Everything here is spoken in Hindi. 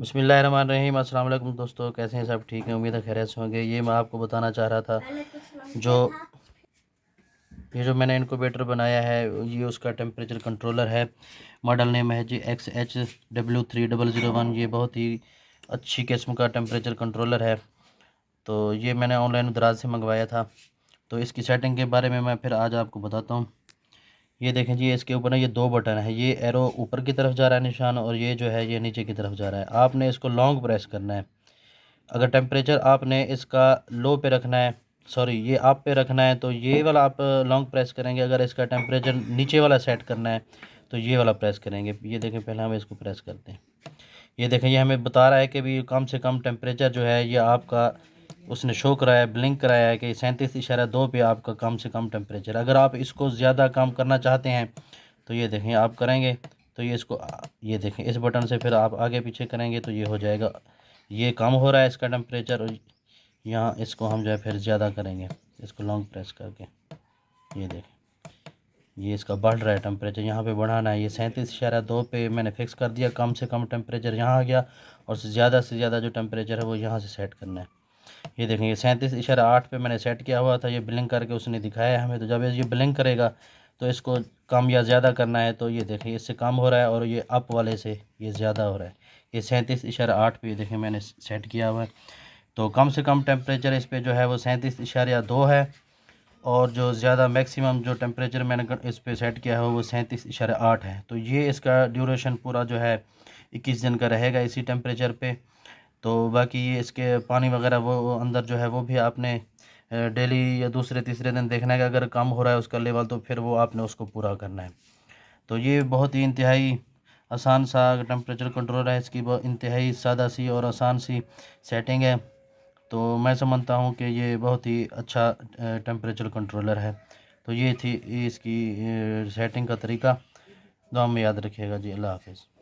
बिस्मिल्लाहिर्रहमानिर्रहीम। अस्सलाम वालेकुम दोस्तों, कैसे हैं सब? ठीक हैं, उम्मीद है खैरियत से होंगे। ये मैं आपको बताना चाह रहा था, जो मैंने इनक्यूबेटर बनाया है, ये उसका टेम्परेचर कंट्रोलर है। मॉडल नेम है जी XH W3001। ये बहुत ही अच्छी किस्म का टेम्परेचर कंट्रोलर है। तो ये मैंने ऑनलाइन दराज से मंगवाया था। तो इसकी सेटिंग के बारे में मैं फिर आज आपको बताता हूँ। ये देखें जी, इसके ऊपर ना ये दो बटन है। ये एरो ऊपर की तरफ जा रहा है निशान, और ये जो है ये नीचे की तरफ जा रहा है। आपने इसको लॉन्ग प्रेस करना है। अगर टेम्परेचर आपने इसका लो पे रखना है, सॉरी ये आप पे रखना है, तो ये वाला आप लॉन्ग प्रेस करेंगे। अगर इसका टेम्परेचर नीचे वाला सेट करना है तो ये वाला प्रेस करेंगे। ये देखें, पहले हम इसको प्रेस करते हैं। ये देखें, ये हमें बता रहा है कि भी कम से कम टेम्परेचर जो है ये आपका, उसने शो कराया, ब्लिंक कराया है कि 37.2 पे आपका कम से कम टेम्परेचर। अगर आप इसको ज़्यादा कम करना चाहते हैं तो ये देखें आप करेंगे तो ये इसको, ये देखें इस बटन से फिर आप आगे पीछे करेंगे तो ये हो जाएगा। ये कम हो रहा है इसका टेम्परेचर, और यहाँ इसको हम जो है फिर ज़्यादा करेंगे इसको लॉन्ग प्रेस करके। ये देखें, ये इसका बढ़ रहा है टेम्परेचर, यहाँ पे बढ़ाना है। ये 37.2 पे मैंने फ़िक्स कर दिया। कम से कम टेम्परेचर यहाँ आ गया, और से ज़्यादा जो टेम्परेचर है वो यहाँ से सेट करना है। ये देखें, ये 37.8 पे मैंने सेट किया हुआ था। ये ब्लिंक करके उसने दिखाया है हमें। तो जब ये ब्लिंक करेगा तो इसको कम या ज़्यादा करना है। तो ये देखें, इससे कम हो रहा है, और ये अप वाले से ये ज़्यादा हो रहा है। ये 37.8 पे देखें मैंने सेट किया हुआ है। तो कम से कम टेम्परेचर इस पे जो है वो 37.2 है, और जो ज़्यादा मैक्सिमम जो टेम्परेचर मैंने इस पे सेट किया है वो 37.8 है। तो ये इसका ड्यूरेशन पूरा जो है 21 दिन का रहेगा इसी टेम्परेचर पे। तो बाकी ये इसके पानी वगैरह वो अंदर जो है वो भी आपने डेली या दूसरे तीसरे दिन देखना है कि अगर कम हो रहा है उसका लेवल तो फिर वो आपने उसको पूरा करना है। तो ये बहुत ही इंतहाई आसान सा टेम्परेचर कंट्रोल है। इसकी बहुत इंतहाई सादा सी और आसान सी सेटिंग है। तो मैं समझता हूँ कि ये बहुत ही अच्छा टेम्परेचर कंट्रोलर है। तो ये थी इसकी सेटिंग का तरीका। दुआ में याद रखिएगा जी। अल्लाह हाफिज़।